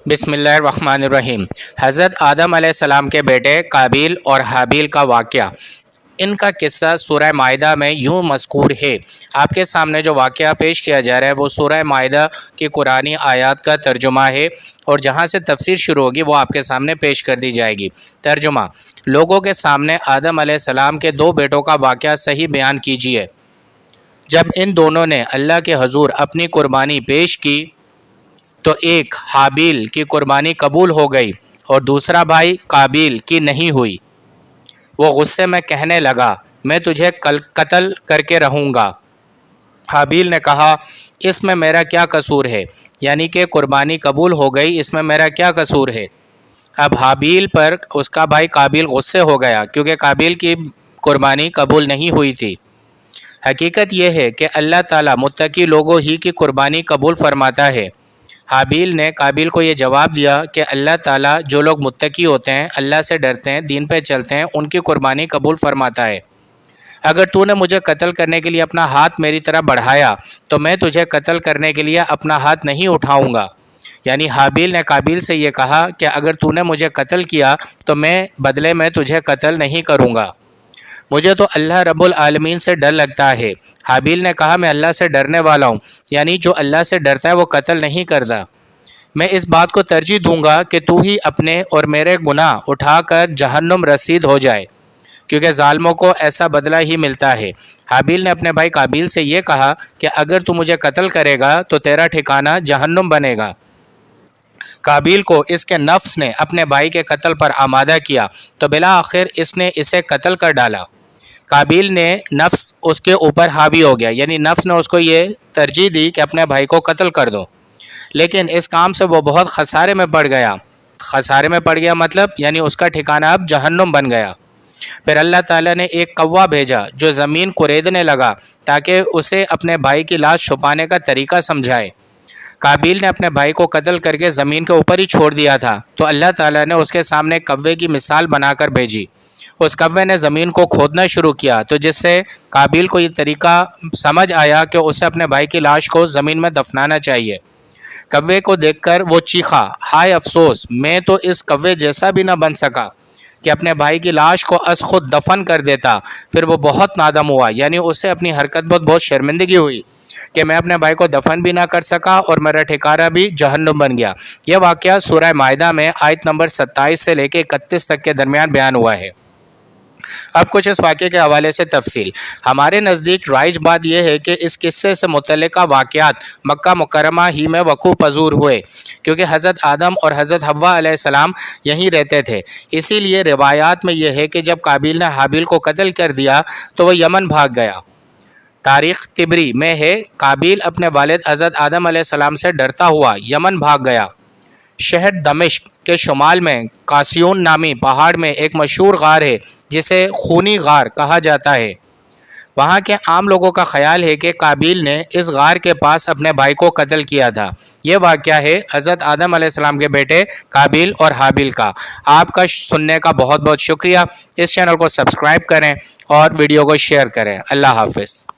بسم اللہ الرحمن الرحیم۔ حضرت آدم علیہ السلام کے بیٹے قابیل اور حابیل کا واقعہ، ان کا قصہ سورہ مائدہ میں یوں مذکور ہے۔ آپ کے سامنے جو واقعہ پیش کیا جا رہا ہے وہ سورہ مائدہ کی قرآنی آیات کا ترجمہ ہے، اور جہاں سے تفسیر شروع ہوگی وہ آپ کے سامنے پیش کر دی جائے گی۔ ترجمہ: لوگوں کے سامنے آدم علیہ السلام کے دو بیٹوں کا واقعہ صحیح بیان کیجیے۔ جب ان دونوں نے اللہ کے حضور اپنی قربانی پیش کی تو ایک حابیل کی قربانی قبول ہو گئی اور دوسرا بھائی قابیل کی نہیں ہوئی۔ وہ غصے میں کہنے لگا، میں تجھے قتل کر کے رہوں گا۔ حابیل نے کہا، اس میں میرا کیا قصور ہے؟ یعنی کہ قربانی قبول ہو گئی، اس میں میرا کیا قصور ہے؟ اب حابیل پر اس کا بھائی قابیل غصے ہو گیا کیونکہ قابیل کی قربانی قبول نہیں ہوئی تھی۔ حقیقت یہ ہے کہ اللہ تعالیٰ متقی لوگوں ہی کی قربانی قبول فرماتا ہے۔ حابیل نے قابیل کو یہ جواب دیا کہ اللہ تعالیٰ جو لوگ متقی ہوتے ہیں، اللہ سے ڈرتے ہیں، دین پہ چلتے ہیں، ان کی قربانی قبول فرماتا ہے۔ اگر تو نے مجھے قتل کرنے کے لیے اپنا ہاتھ میری طرف بڑھایا تو میں تجھے قتل کرنے کے لیے اپنا ہاتھ نہیں اٹھاؤں گا۔ یعنی حابیل نے قابیل سے یہ کہا کہ اگر تو نے مجھے قتل کیا تو میں بدلے میں تجھے قتل نہیں کروں گا۔ مجھے تو اللہ رب العالمین سے ڈر لگتا ہے۔ حابیل نے کہا، میں اللہ سے ڈرنے والا ہوں، یعنی جو اللہ سے ڈرتا ہے وہ قتل نہیں کرتا۔ میں اس بات کو ترجیح دوں گا کہ تو ہی اپنے اور میرے گناہ اٹھا کر جہنم رسید ہو جائے، کیونکہ ظالموں کو ایسا بدلہ ہی ملتا ہے۔ حابیل نے اپنے بھائی قابیل سے یہ کہا کہ اگر تو مجھے قتل کرے گا تو تیرا ٹھکانہ جہنم بنے گا۔ قابیل کو اس کے نفس نے اپنے بھائی کے قتل پر آمادہ کیا تو بالآخر اس نے اسے قتل کر ڈالا۔ قابیل نے نفس اس کے اوپر حاوی ہو گیا، یعنی نفس نے اس کو یہ ترجیح دی کہ اپنے بھائی کو قتل کر دو، لیکن اس کام سے وہ بہت خسارے میں پڑ گیا۔ خسارے میں پڑ گیا مطلب یعنی اس کا ٹھکانہ اب جہنم بن گیا۔ پھر اللہ تعالیٰ نے ایک کوا بھیجا جو زمین کوریدنے لگا تاکہ اسے اپنے بھائی کی لاش چھپانے کا طریقہ سمجھائے۔ قابیل نے اپنے بھائی کو قتل کر کے زمین کے اوپر ہی چھوڑ دیا تھا تو اللہ تعالیٰ نے اس کے سامنے کوے کی مثال بنا کر بھیجی۔ اس کوے نے زمین کو کھودنا شروع کیا تو جس سے قابیل کو یہ طریقہ سمجھ آیا کہ اسے اپنے بھائی کی لاش کو زمین میں دفنانا چاہیے۔ کوے کو دیکھ کر وہ چیخا، ہائے افسوس، میں تو اس کوے جیسا بھی نہ بن سکا کہ اپنے بھائی کی لاش کو از خود دفن کر دیتا۔ پھر وہ بہت نادم ہوا، یعنی اسے اپنی حرکت پر بہت شرمندگی ہوئی کہ میں اپنے بھائی کو دفن بھی نہ کر سکا اور میرا ٹھکانہ بھی جہنم بن گیا۔ یہ واقعہ سورہ مائدہ میں آیت نمبر 27 سے لے کے 31 تک کے درمیان بیان ہوا ہے۔ اب کچھ اس واقعے کے حوالے سے تفصیل۔ ہمارے نزدیک رائج بات یہ ہے کہ اس قصے سے متعلقہ واقعات مکہ مکرمہ ہی میں وقوع پذیر ہوئے، کیونکہ حضرت آدم اور حضرت حوا علیہ السلام یہیں رہتے تھے۔ اسی لیے روایات میں یہ ہے کہ جب قابیل نے حابیل کو قتل کر دیا تو وہ یمن بھاگ گیا۔ تاریخ طبری میں ہے، قابیل اپنے والد حضرت آدم علیہ السلام سے ڈرتا ہوا یمن بھاگ گیا۔ شہر دمشق کے شمال میں قاسیون نامی پہاڑ میں ایک مشہور غار ہے جسے خونی غار کہا جاتا ہے۔ وہاں کے عام لوگوں کا خیال ہے کہ قابیل نے اس غار کے پاس اپنے بھائی کو قتل کیا تھا۔ یہ واقعہ ہے حضرت آدم علیہ السلام کے بیٹے قابیل اور حابیل کا۔ آپ کا سننے کا بہت بہت شکریہ۔ اس چینل کو سبسکرائب کریں اور ویڈیو کو شیئر کریں۔ اللہ حافظ۔